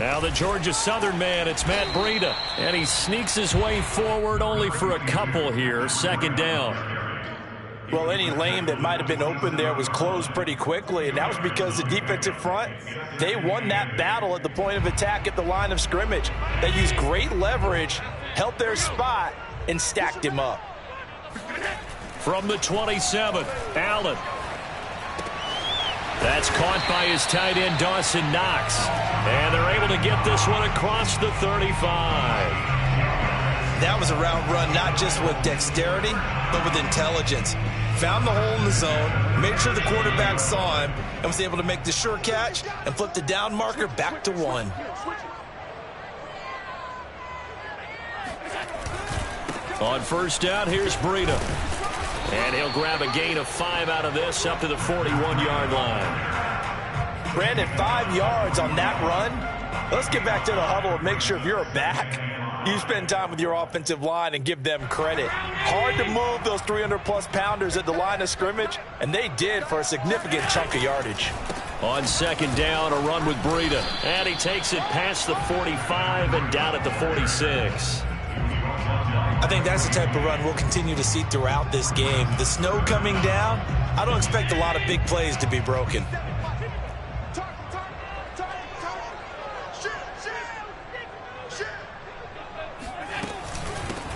Now the Georgia Southern man, it's Matt Breida. And he sneaks his way forward only for a couple here. Second down. Well, any lane that might have been open there was closed pretty quickly, and that was because the defensive front, they won that battle at the point of attack at the line of scrimmage. They used great leverage, held their spot, and stacked him up. From the 27, Allen. That's caught by his tight end, Dawson Knox. And they're able to get this one across the 35. That was a route run not just with dexterity, but with intelligence. Found the hole in the zone, made sure the quarterback saw him, and was able to make the sure catch and flip the down marker back to 1. On first down, here's Breida. And he'll grab a gain of 5 out of this up to the 41-yard line. Brandon, 5 yards on that run. Let's get back to the huddle and make sure if you're a back, you spend time with your offensive line and give them credit. Hard to move those 300-plus pounders at the line of scrimmage, and they did for a significant chunk of yardage. On second down, a run with Breida. And he takes it past the 45 and down at the 46. I think that's the type of run we'll continue to see throughout this game. The snow coming down, I don't expect a lot of big plays to be broken.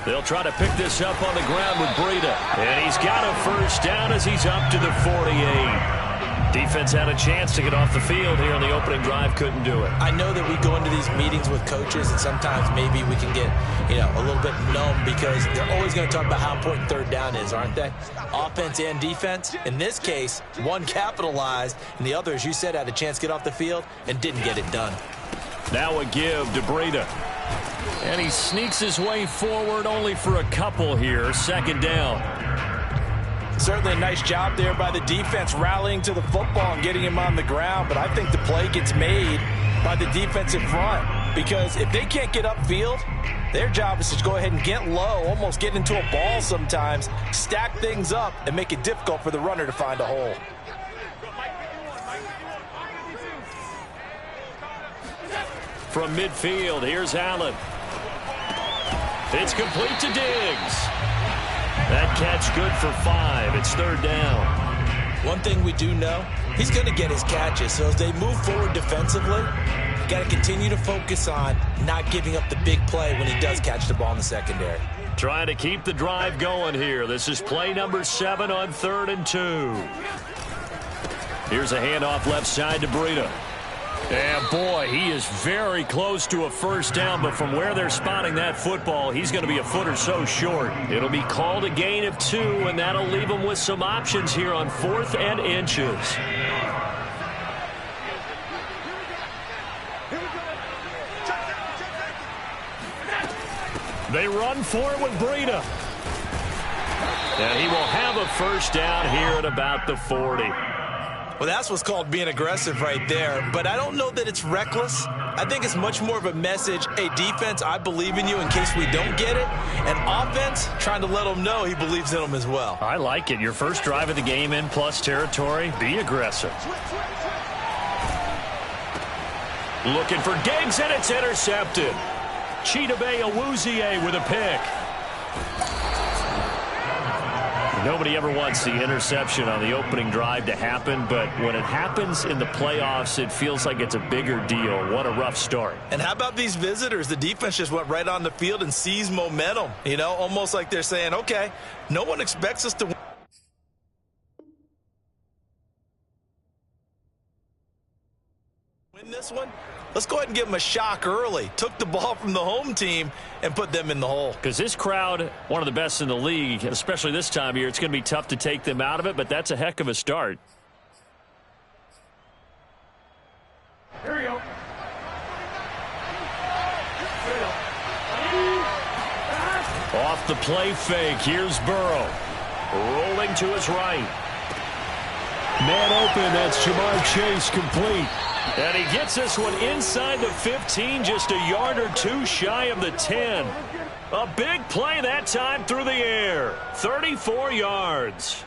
They'll try to pick this up on the ground with Breida. And he's got a first down as he's up to the 48. Defense had a chance to get off the field here on the opening drive, couldn't do it. I know that we go into these meetings with coaches, and sometimes maybe we can get, a little bit numb because they're always going to talk about how important third down is, aren't they? Offense and defense. In this case, one capitalized, and the other, as you said, had a chance to get off the field and didn't get it done. Now a give to Breida. And he sneaks his way forward only for a couple here. Second down. Certainly a nice job there by the defense rallying to the football and getting him on the ground, but I think the play gets made by the defensive front because if they can't get upfield, their job is to go ahead and get low, almost get into a ball sometimes, stack things up, and make it difficult for the runner to find a hole. From midfield, here's Allen. It's complete to Diggs. That catch good for 5. It's third down. One thing we do know, he's going to get his catches. So as they move forward defensively, you got to continue to focus on not giving up the big play when he does catch the ball in the secondary. Trying to keep the drive going here. This is play number 7 on 3rd and 2. Here's a handoff left side to Breida. And boy, he is very close to a first down, but from where they're spotting that football, he's going to be a foot or so short. It'll be called a gain of 2, and that'll leave him with some options here on 4th and inches. They run for it with Breida. And he will have a first down here at about the 40. Well, that's what's called being aggressive right there. But I don't know that it's reckless. I think it's much more of a message, hey, defense, I believe in you in case we don't get it. And offense, trying to let them know he believes in them as well. I like it. Your first drive of the game in plus territory, be aggressive. Looking for Diggs, and it's intercepted. Chidobe Awuzie with a pick. Nobody ever wants the interception on the opening drive to happen, but when it happens in the playoffs, it feels like it's a bigger deal. What a rough start. And how about these visitors? The defense just went right on the field and seized momentum. Almost like they're saying, okay, no one expects us to win this one. Let's go ahead and give them a shock early. Took the ball from the home team and put them in the hole. Because this crowd, one of the best in the league, especially this time of year, it's going to be tough to take them out of it, but that's a heck of a start. Here we go. Off the play fake, here's Burrow. Rolling to his right. Man open, that's Jamar Chase complete. And he gets this one inside the 15, just a yard or two shy of the 10. A big play that time through the air. 34 yards.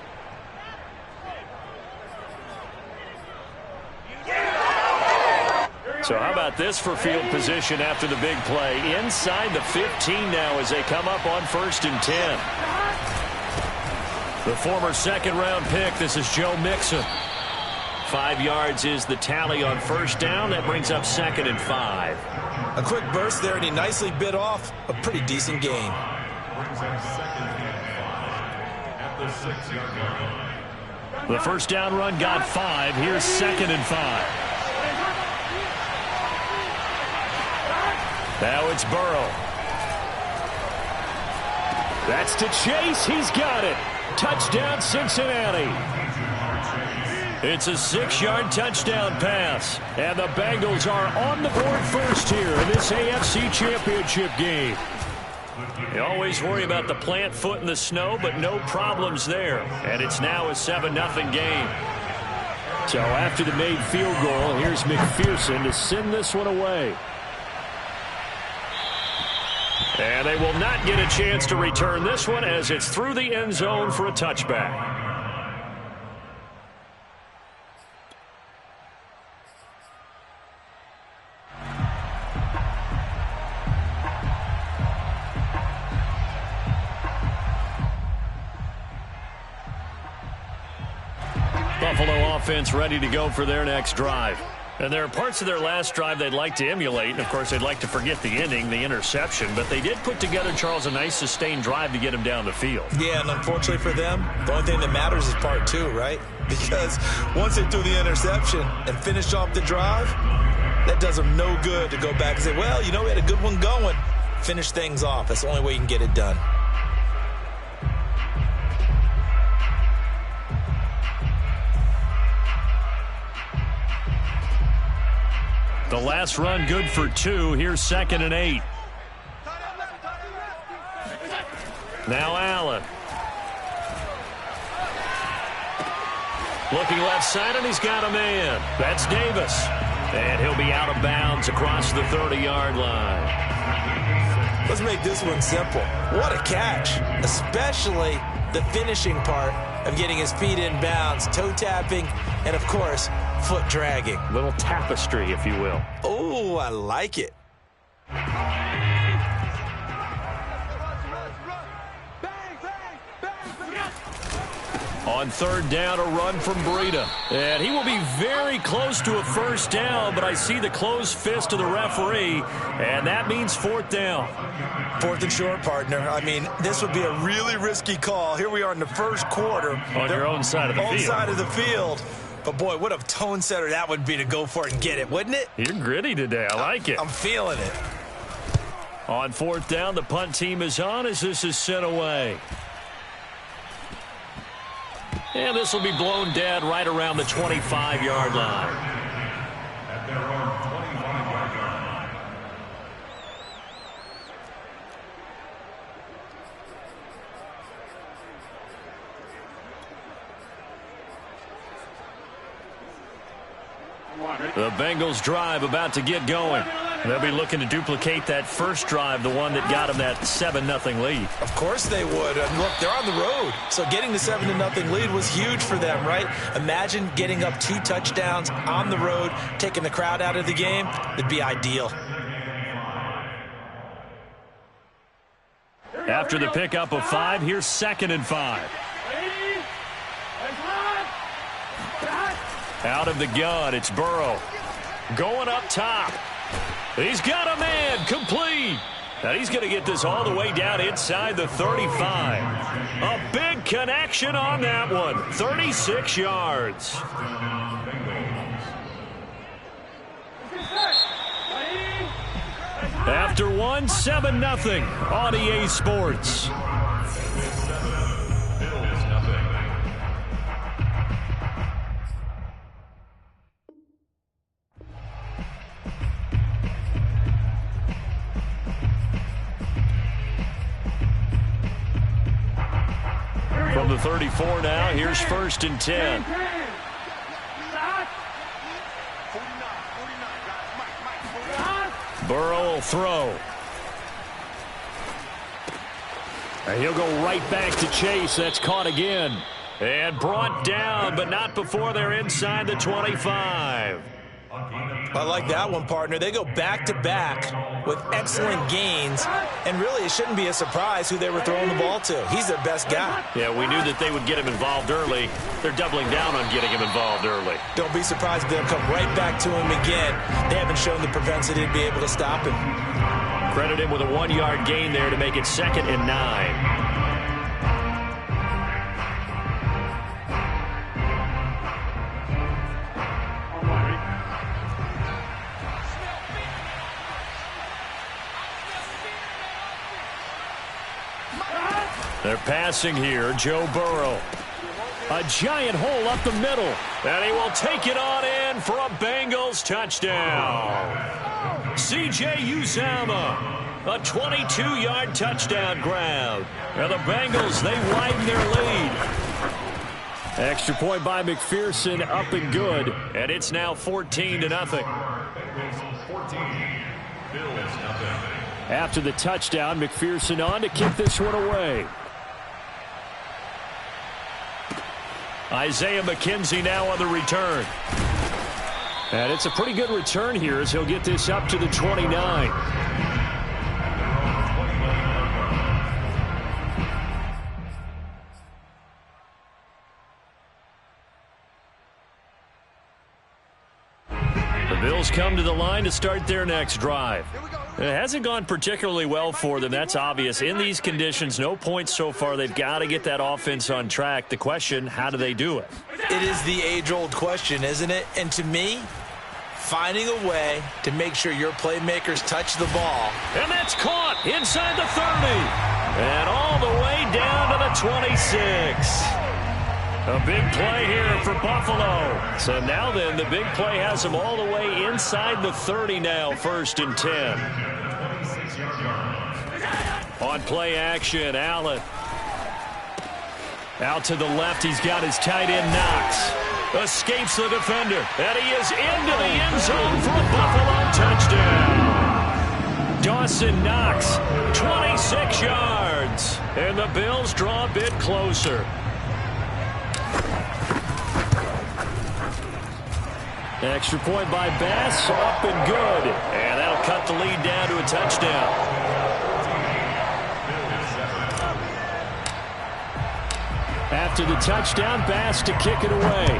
So how about this for field position after the big play? Inside the 15 now as they come up on 1st and 10. The former second-round pick, this is Joe Mixon. 5 yards is the tally on 1st down. That brings up 2nd and 5. A quick burst there, and he nicely bit off a pretty decent gain. The 1st down run got 5. Here's 2nd and 5. Now it's Burrow. That's to Chase. He's got it. Touchdown, Cincinnati. It's a 6-yard touchdown pass. And the Bengals are on the board first here in this AFC Championship game. You always worry about the plant foot in the snow, but no problems there. And it's now a 7-0 game. So after the made field goal, here's McPherson to send this one away. And they will not get a chance to return this one as it's through the end zone for a touchback. Buffalo offense ready to go for their next drive. And there are parts of their last drive they'd like to emulate. And, of course, they'd like to forget the ending, the interception. But they did put together, Charles, a nice sustained drive to get him down the field. Yeah, and unfortunately for them, the only thing that matters is part 2, right? Because once they threw the interception and finished off the drive, that does them no good to go back and say, well, you know, we had a good one going. Finish things off. That's the only way you can get it done. The last run good for 2. Here's 2nd and 8. Now Allen. Looking left side, and he's got a man. That's Davis. And he'll be out of bounds across the 30-yard line. Let's make this one simple. What a catch, especially the finishing part of getting his feet in bounds, toe tapping, and, of course, foot dragging. Little tapestry, if you will. Oh, I like it. On 3rd down, a run from Breida. And he will be very close to a 1st down, but I see the closed fist of the referee, and that means 4th down. 4th and short, partner. I mean, this would be a really risky call. Here we are in the 1st quarter. On your own side of the field. Own side of the field. But, boy, what a tone setter that would be to go for it and get it, wouldn't it? You're gritty today. I like it. I'm feeling it. On 4th down, the punt team is on as this is sent away. And this will be blown dead right around the 25-yard line. At their own 25-yard line. The Bengals drive about to get going. They'll be looking to duplicate that first drive, the one that got them that 7-0 lead. Of course they would. And look, they're on the road. So getting the 7-0 lead was huge for them, right? Imagine getting up 2 touchdowns on the road, taking the crowd out of the game. It'd be ideal. After the pickup of 5, here's 2nd and 5. Out of the gun, it's Burrow. Going up top. He's got a man, complete. And he's going to get this all the way down inside the 35. A big connection on that one. 36 yards. After 7-0 on EA Sports. From the 34 now, here's 1st and 10. Burrow will throw. And he'll go right back to Chase. That's caught again. And brought down, but not before they're inside the 25. I like that one, partner. They go back-to-back with excellent gains, and really it shouldn't be a surprise who they were throwing the ball to. He's their best guy. Yeah, we knew that they would get him involved early. They're doubling down on getting him involved early. Don't be surprised if they'll come right back to him again. They haven't shown the propensity to be able to stop him. Credit him with a 1-yard gain there to make it 2nd and 9. They're passing here. Joe Burrow. A giant hole up the middle. And he will take it on in for a Bengals touchdown. C.J. Uzomah. A 22-yard touchdown grab. And the Bengals, they widen their lead. Extra point by McPherson, up and good. And it's now 14-0. After the touchdown, McPherson on to kick this one away. Isaiah McKenzie now on the return. And it's a pretty good return here as he'll get this up to the 29. The Bills come to the line to start their next drive. It hasn't gone particularly well for them. That's obvious. In these conditions, no points so far. They've got to get that offense on track. The question, how do they do it? It is the age-old question, isn't it? And to me, finding a way to make sure your playmakers touch the ball. And that's caught inside the 30. And all the way down to the 26. A big play here for Buffalo. So now then, the big play has them all the way inside the 30 now, 1st and 10. On play action, Allen. Out to the left, he's got his tight end, Knox. Escapes the defender, and he is into the end zone for a Buffalo touchdown. Dawson Knox, 26 yards. And the Bills draw a bit closer. Extra point by Bass, up and good. And that'll cut the lead down to a touchdown. After the touchdown, Bass to kick it away.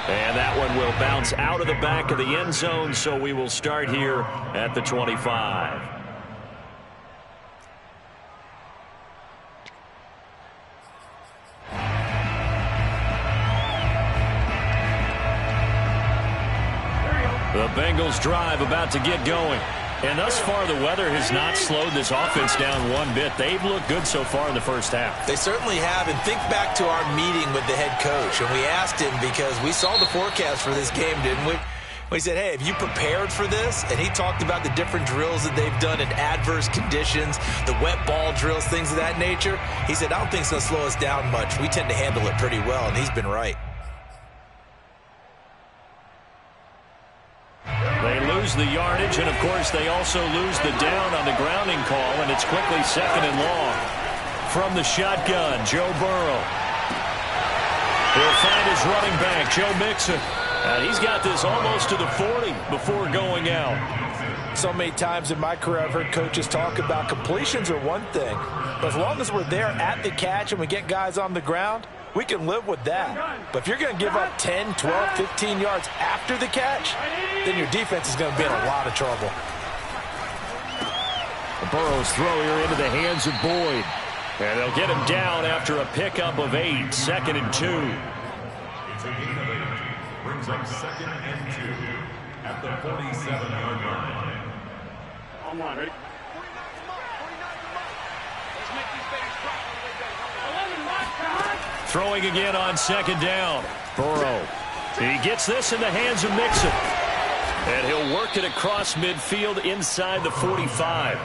And that one will bounce out of the back of the end zone, so we will start here at the 25. The Bengals drive about to get going. And thus far, the weather has not slowed this offense down one bit. They've looked good so far in the first half. They certainly have. And think back to our meeting with the head coach. And we asked him, because we saw the forecast for this game, didn't we? We said, hey, have you prepared for this? And he talked about the different drills that they've done in adverse conditions, the wet ball drills, things of that nature. He said, I don't think it's going to slow us down much. We tend to handle it pretty well, and he's been right. They lose the yardage, and, of course, they also lose the down on the grounding call, and it's quickly 2nd and long. From the shotgun, Joe Burrow. He'll find his running back, Joe Mixon. And he's got this almost to the 40 before going out. So many times in my career I've heard coaches talk about completions are one thing, but as long as we're there at the catch and we get guys on the ground, we can live with that. But if you're going to give up 10, 12, 15 yards after the catch, then your defense is going to be in a lot of trouble. The Burrow's throw here into the hands of Boyd. And they'll get him down after a pickup of 8, 2nd and 2. It's a gain of 8. Brings up 2nd and 2 at the 47-yard line. On one, ready? Throwing again on 2nd down. Burrow. He gets this in the hands of Mixon. And he'll work it across midfield inside the 45.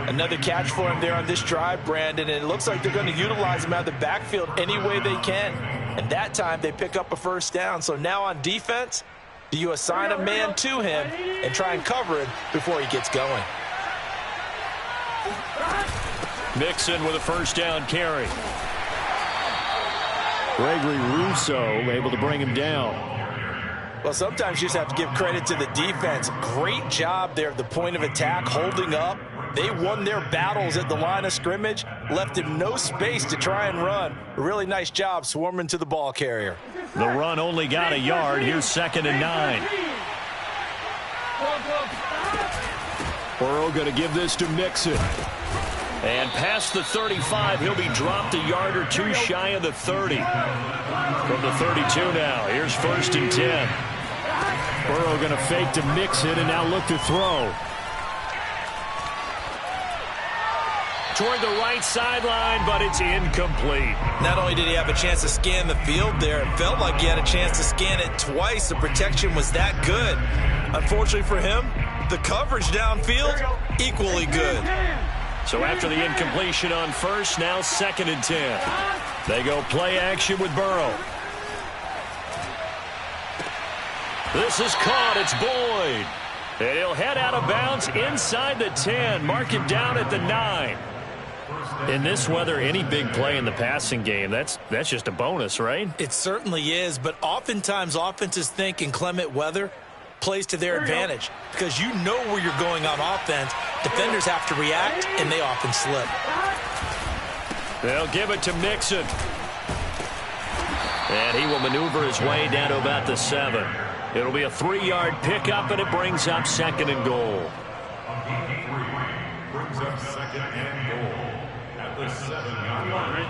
Another catch for him there on this drive, Brandon, and it looks like they're going to utilize him out of the backfield any way they can. And that time they pick up a 1st down. So now on defense, do you assign a man to him and try and cover him before he gets going? Mixon with a 1st down carry. Gregory Rousseau able to bring him down. Well, sometimes you just have to give credit to the defense. Great job there at the point of attack, holding up. They won their battles at the line of scrimmage, left him no space to try and run. A really nice job swarming to the ball carrier. The run only got a yard. Here's 2nd and 9. Burrow going to give this to Mixon. And past the 35, he'll be dropped a yard or two shy of the 30. From the 32 now, here's 1st and 10. Burrow going to fake to Mixon and now look to throw. Toward the right sideline, but it's incomplete. Not only did he have a chance to scan the field there, it felt like he had a chance to scan it twice. The protection was that good. Unfortunately for him, the coverage downfield, equally good. So after the incompletion on 1st, now 2nd and 10. They go play action with Burrow. This is caught. It's Boyd. And he'll head out of bounds inside the 10. Mark it down at the 9. In this weather, any big play in the passing game, that's just a bonus, right? It certainly is, but oftentimes offenses think in clement weather plays to their advantage because you know where you're going on offense. Defenders have to react, and they often slip. They'll give it to Mixon. And he will maneuver his way down to about the 7. It'll be a 3-yard pickup, and it brings up 2nd and goal. Brings up 2nd and goal at the 7-yard line.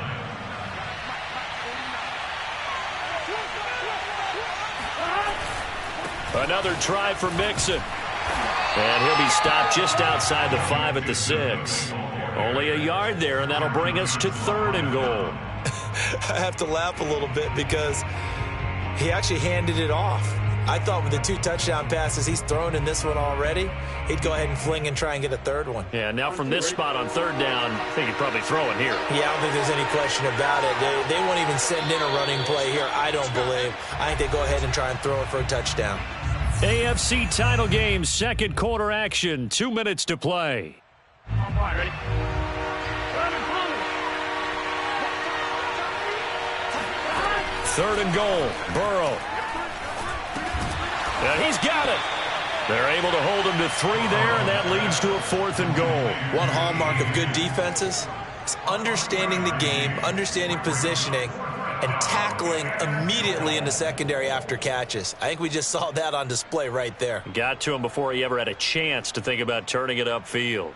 Another try for Mixon. And he'll be stopped just outside the 5 at the 6. Only a yard there, and that'll bring us to 3rd and goal. I have to laugh a little bit because he actually handed it off. I thought with the 2 touchdown passes he's thrown in this one already, he'd go ahead and fling and try and get a 3rd one. Yeah, now from this spot on 3rd down, I think he'd probably throw it here. Yeah, I don't think there's any question about it. They won't even send in a running play here, I don't believe. I think they go ahead and try and throw it for a touchdown. AFC title game, 2nd quarter action, 2 minutes to play. Ready? 3rd and goal, Burrow. And he's got it. They're able to hold him to 3 there, and that leads to a 4th and goal. One hallmark of good defenses is understanding the game, understanding positioning, and tackling immediately in the secondary after catches. I think we just saw that on display right there. Got to him before he ever had a chance to think about turning it upfield.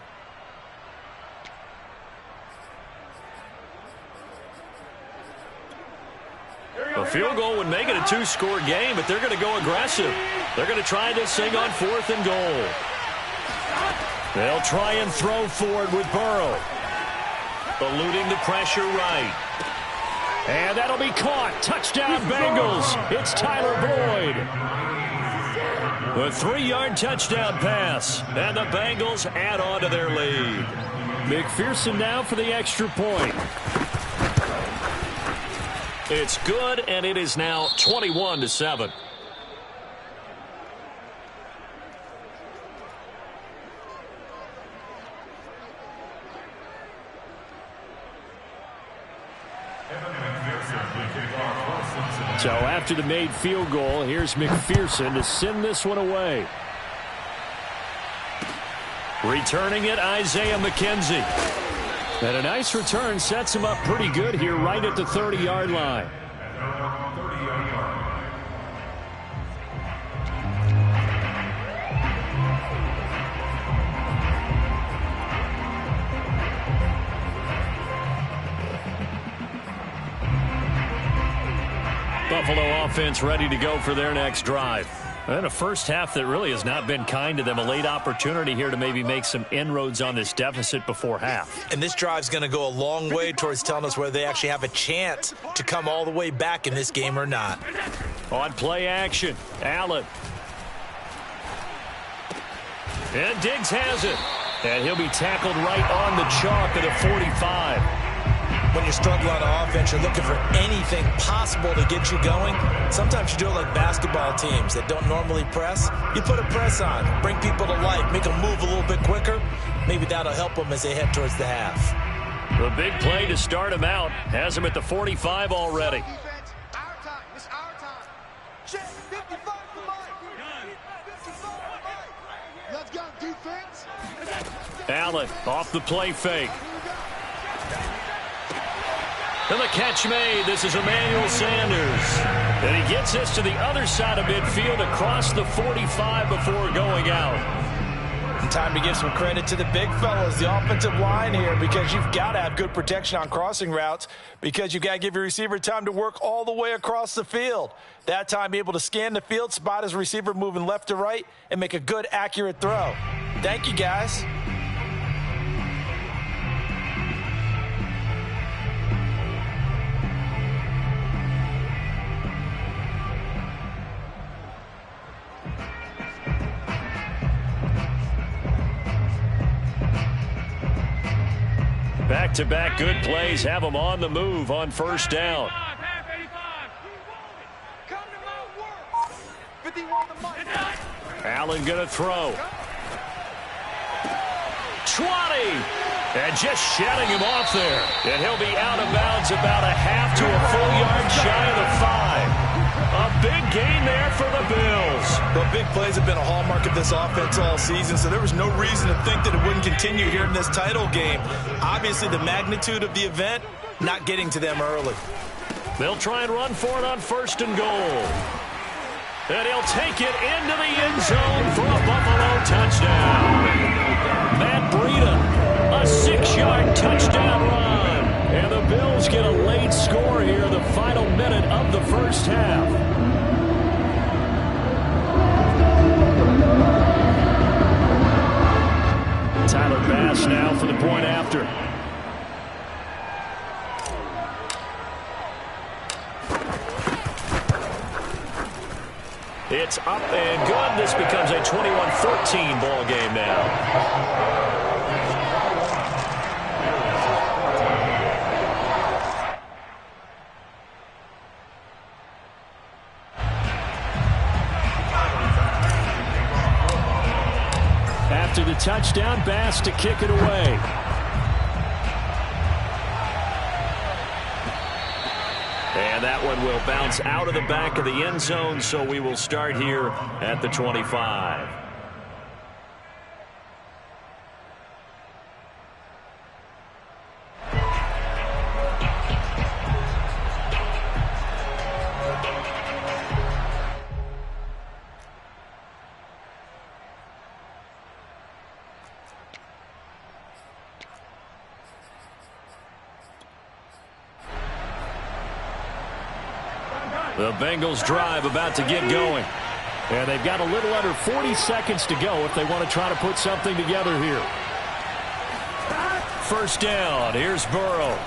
A field goal would make it a 2-score game, but they're going to go aggressive. They're going to try this thing on 4th and goal. They'll try and throw forward with Burrow. Eluding the pressure right. And that'll be caught. Touchdown, Bengals. It's Tyler Boyd. A 3-yard touchdown pass. And the Bengals add on to their lead. McPherson now for the extra point. It's good, and it is now 21-7. So after the made field goal, here's McPherson to send this one away. Returning it, Isaiah McKenzie. And a nice return sets him up pretty good here right at the 30-yard line. Buffalo offense ready to go for their next drive. And a first half that really has not been kind to them. A late opportunity here to maybe make some inroads on this deficit before half. And this drive's going to go a long way towards telling us whether they actually have a chance to come all the way back in this game or not. On play action, Allen. And Diggs has it. And he'll be tackled right on the chalk at the 45. When you're struggling on offense, you're looking for anything possible to get you going. Sometimes you do it like basketball teams that don't normally press. You put a press on, bring people to life, make them move a little bit quicker. Maybe that'll help them as they head towards the half. The big play to start him out has him at the 45 already. Allen off the play fake. And the catch made. This is Emmanuel Sanders. And he gets this to the other side of midfield across the 45 before going out. And time to give some credit to the big fellas, the offensive line here, because you've got to have good protection on crossing routes because you've got to give your receiver time to work all the way across the field. That time, be able to scan the field, spot his receiver moving left to right, and make a good, accurate throw. Thank you, guys. Back-to-back good plays have them on the move on first down. Allen going to throw. 20. And just shutting him off there. And he'll be out of bounds about a half to a full yard shy of the 5. A big gain there for the Bills. The big plays have been a hallmark of this offense all season, so there was no reason to think that it wouldn't continue here in this title game. Obviously, the magnitude of the event not getting to them early. They'll try and run for it on first and goal. And he'll take it into the end zone for a Buffalo touchdown. Matt Breida, a 6-yard touchdown run. And the Bills get a late score here, the final minute of the first half. Tyler Bass now for the point after. It's up and good. This becomes a 21-14 ball game now. After the touchdown, Bass to kick it away. And that one will bounce out of the back of the end zone, so we will start here at the 25. The Bengals drive about to get going. And they've got a little under 40 seconds to go if they want to try to put something together here. First down. Here's Burrow.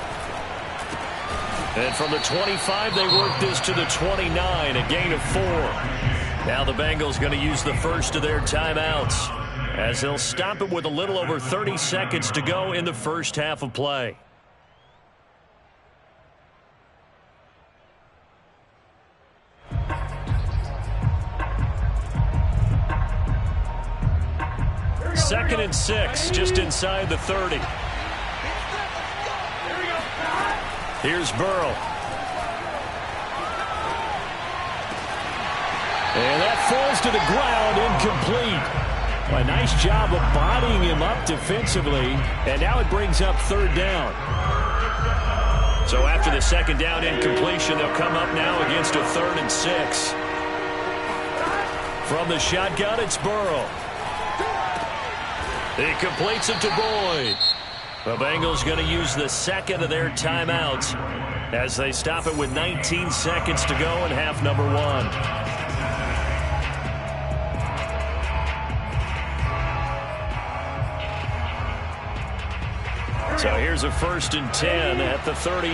And from the 25, they work this to the 29, a gain of 4. Now the Bengals going to use the first of their timeouts as they'll stop it with a little over 30 seconds to go in the first half of play. Second and 6, just inside the 30. Here's Burrow. And that falls to the ground, incomplete. A nice job of bodying him up defensively. And now it brings up third down. So after the second down incompletion, they'll come up now against a 3rd and 6. From the shotgun, it's Burrow. He completes it to Boyd. The Bengals going to use the second of their timeouts as they stop it with 19 seconds to go in half number 1. So here's a 1st and 10 at the 38.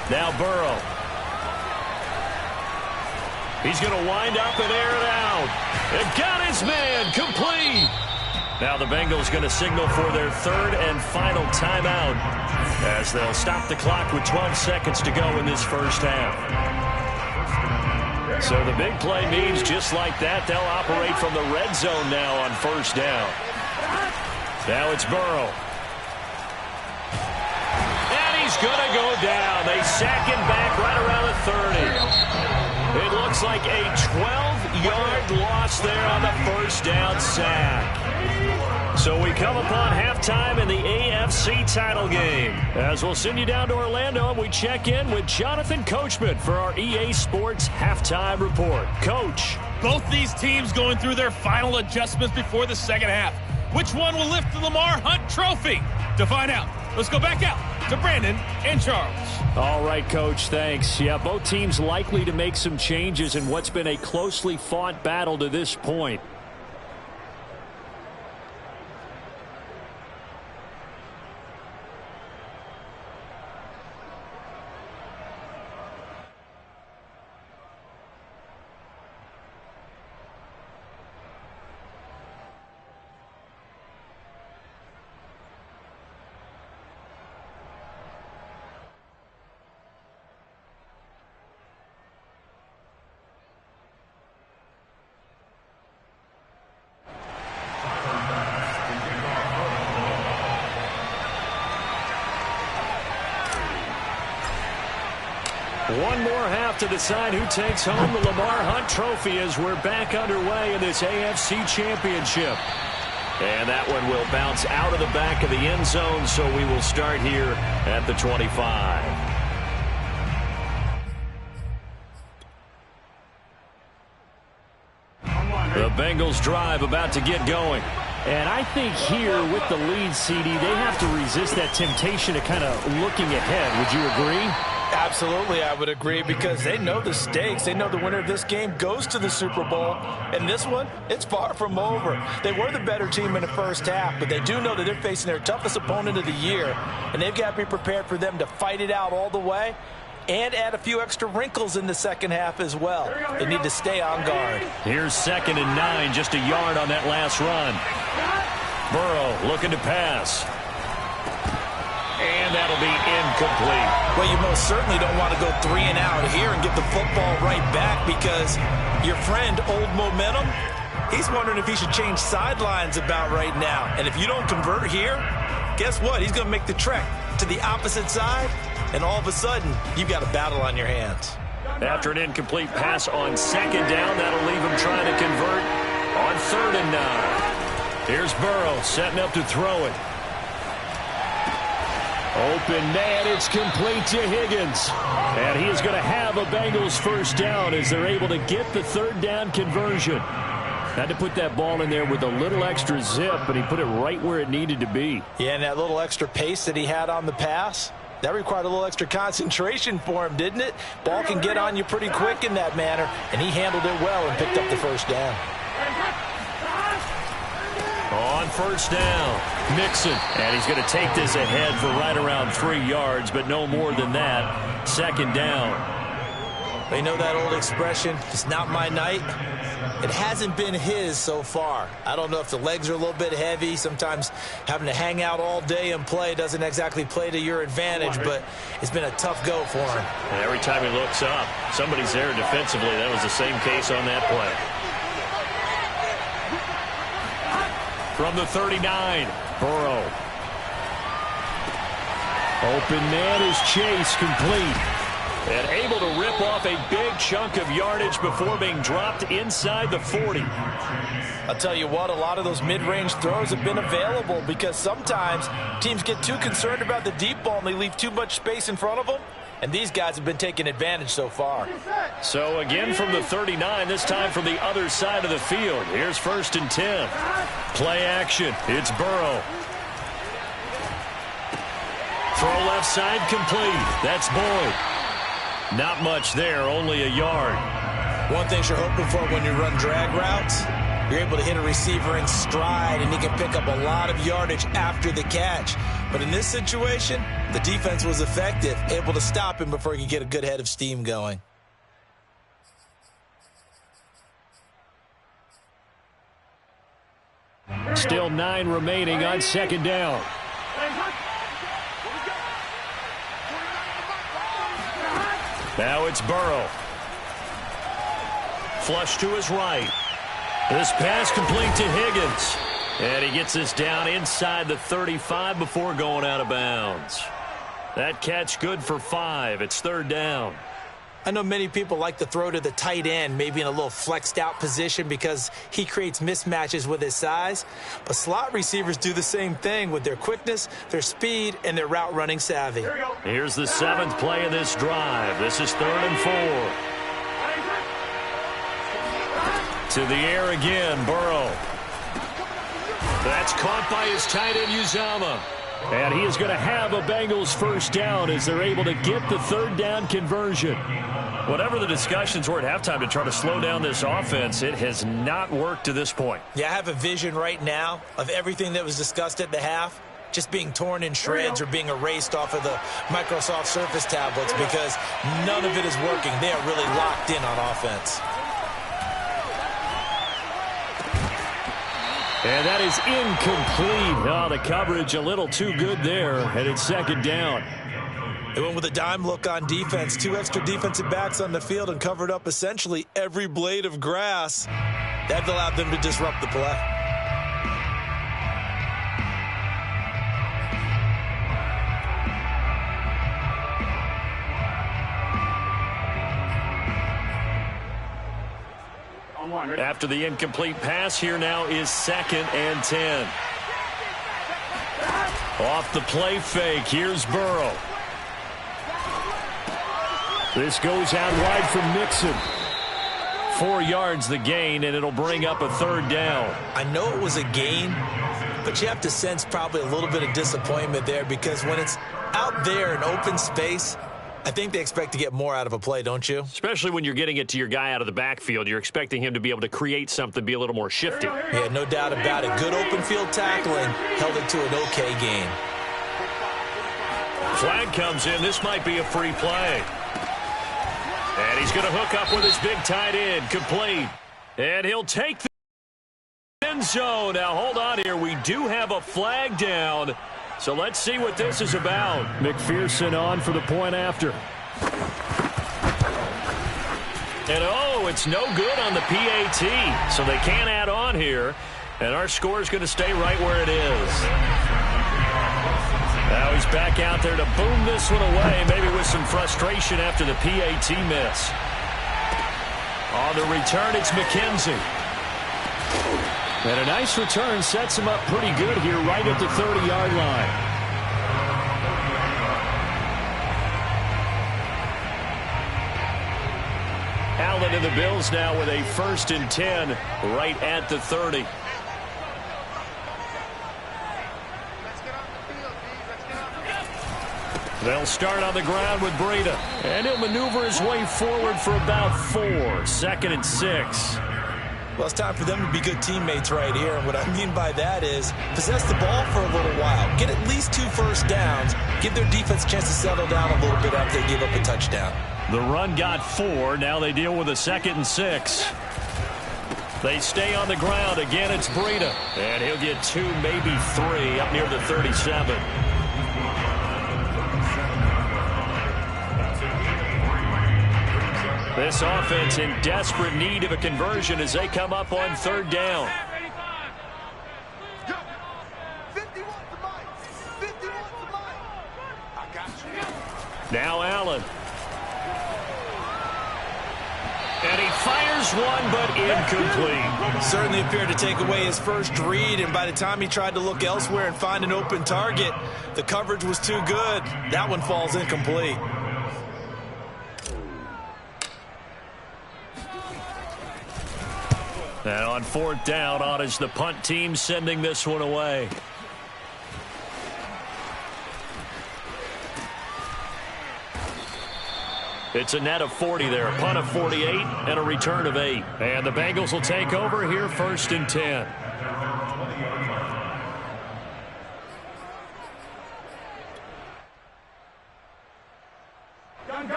Now Burrow. He's going to wind up and air it out. And got his man complete. Now the Bengals going to signal for their 3rd and final timeout as they'll stop the clock with 12 seconds to go in this first half. So the big play means just like that, they'll operate from the red zone now on first down. Now it's Burrow. And he's going to go down. They sack him back right around the 30. It looks like a 12-yard loss there on the first down sack. So we come upon halftime in the AFC title game. As we'll send you down to Orlando, and we check in with Jonathan Coachman for our EA Sports Halftime Report. Coach. Both these teams going through their final adjustments before the second half. Which one will lift the Lamar Hunt Trophy? To find out, let's go back out to Brandon and Charles. All right, Coach, thanks. Yeah, both teams likely to make some changes in what's been a closely fought battle to this point. One more half to decide who takes home the Lamar Hunt Trophy as we're back underway in this AFC Championship. And that one will bounce out of the back of the end zone, so we will start here at the 25. The Bengals drive about to get going. And I think here with the lead, CD, they have to resist that temptation of kind of looking ahead. Would you agree? Absolutely, I would agree, because they know the stakes. They know the winner of this game goes to the Super Bowl. And this one, it's far from over. They were the better team in the first half, but they do know that they're facing their toughest opponent of the year. And they've got to be prepared for them to fight it out all the way and add a few extra wrinkles in the second half as well. They need to stay on guard. Here's 2nd and 9, just a yard on that last run. Burrow looking to pass. And that'll be incomplete. Well, you most certainly don't want to go 3 and out here and get the football right back, because your friend, Old Momentum, he's wondering if he should change sidelines about right now. And if you don't convert here, guess what? He's going to make the trek to the opposite side, and all of a sudden, you've got a battle on your hands. After an incomplete pass on 2nd down, that'll leave him trying to convert on 3rd and 9. Here's Burrow setting up to throw it. Open man, it's complete to Higgins. And he is going to have a Bengals first down as they're able to get the 3rd down conversion. Had to put that ball in there with a little extra zip, but he put it right where it needed to be. Yeah, and that little extra pace that he had on the pass, that required a little extra concentration for him, didn't it? Ball can get on you pretty quick in that manner, and he handled it well and picked up the first down. On 1st down, Mixon. And he's going to take this ahead for right around 3 yards, but no more than that. 2nd down. They know that old expression, it's not my night. It hasn't been his so far. I don't know if the legs are a little bit heavy. Sometimes having to hang out all day and play doesn't exactly play to your advantage, but it's been a tough go for him. And every time he looks up, somebody's there defensively. That was the same case on that play. From the 39, Burrow. Open man is Chase, complete. And able to rip off a big chunk of yardage before being dropped inside the 40. I'll tell you what, a lot of those mid-range throws have been available, because sometimes teams get too concerned about the deep ball and they leave too much space in front of them. And these guys have been taking advantage so far. So again from the 39, this time from the other side of the field. Here's 1st and 10. Play action. It's Burrow. Throw left side complete. That's Boyd. Not much there, only a yard. One thing you're hoping for when you run drag routes, you're able to hit a receiver in stride, and he can pick up a lot of yardage after the catch. But in this situation, the defense was effective, able to stop him before he could get a good head of steam going. Still 9 remaining on 2nd down. Now it's Burrow. Flush to his right. This pass complete to Higgins. And he gets this down inside the 35 before going out of bounds. That catch good for 5. It's 3rd down. I know many people like to throw to the tight end, maybe in a little flexed out position because he creates mismatches with his size. But slot receivers do the same thing with their quickness, their speed, and their route running savvy. Here's the 7th play of this drive. This is 3rd and 4. To the air again, Burrow. That's caught by his tight end, Uzomah. And he is going to have a Bengals first down as they're able to get the 3rd down conversion. Whatever the discussions were at halftime to try to slow down this offense, it has not worked to this point. Yeah, I have a vision right now of everything that was discussed at the half just being torn in shreds or being erased off of the Microsoft Surface tablets because none of it is working. They are really locked in on offense. And that is incomplete. Oh, the coverage a little too good there, and it's 2nd down. They went with a dime look on defense, 2 extra defensive backs on the field and covered up essentially every blade of grass. That allowed them to disrupt the play. After the incomplete pass, here now is 2nd and 10. Off the play fake, here's Burrow. This goes out wide from Mixon. 4 yards the gain, and it'll bring up a 3rd down. I know it was a gain, but you have to sense probably a little bit of disappointment there because when it's out there in open space, I think they expect to get more out of a play, don't you? Especially when you're getting it to your guy out of the backfield. You're expecting him to be able to create something, be a little more shifty. Yeah, no doubt about it. Good open field tackling held it to an okay gain. Flag comes in. This might be a free play. And he's going to hook up with his big tight end. Complete. And he'll take the end zone. Now, hold on here. We do have a flag down. So let's see what this is about. McPherson on for the point after. And, oh, it's no good on the PAT. So they can't add on here. And our score is going to stay right where it is. Now he's back out there to boom this one away, maybe with some frustration after the PAT miss. On the return, it's McKenzie. And a nice return sets him up pretty good here right at the 30-yard line. Allen and the Bills now with a 1st and 10 right at the 30. They'll start on the ground with Breida. And he'll maneuver his way forward for about 4. 2nd and 6. Well, it's time for them to be good teammates right here. And what I mean by that is possess the ball for a little while. Get at least 2 first downs. Give their defense a chance to settle down a little bit after they give up a touchdown. The run got 4. Now they deal with a 2nd and 6. They stay on the ground. Again, it's Breida. And he'll get 2, maybe 3 up near the 37. This offense in desperate need of a conversion as they come up on 3rd down. Now Allen. And he fires one, but incomplete. Certainly appeared to take away his first read, and by the time he tried to look elsewhere and find an open target, the coverage was too good. That one falls incomplete. And on 4th down, on is the punt team sending this one away. It's a net of 40 there, a punt of 48, and a return of 8. And the Bengals will take over here 1st and 10.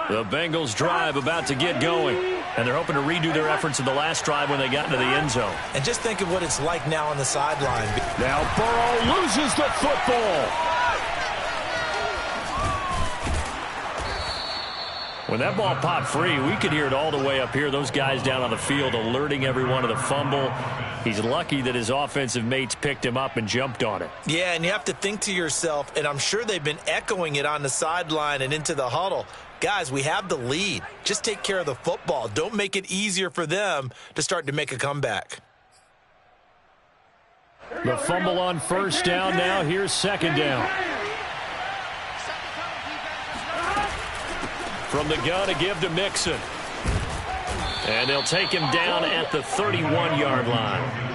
The Bengals drive about to get going. And they're hoping to redo their efforts in the last drive when they got into the end zone. And just think of what it's like now on the sideline. Now Burrow loses the football. When that ball popped free, we could hear it all the way up here. Those guys down on the field alerting everyone of the fumble. He's lucky that his offensive mates picked him up and jumped on it. Yeah, and you have to think to yourself, and I'm sure they've been echoing it on the sideline and into the huddle. Guys, we have the lead. Just take care of the football. Don't make it easier for them to start to make a comeback. The fumble on first down now. Here's second down. From the gun, a give to Mixon. And they'll take him down at the 31-yard line.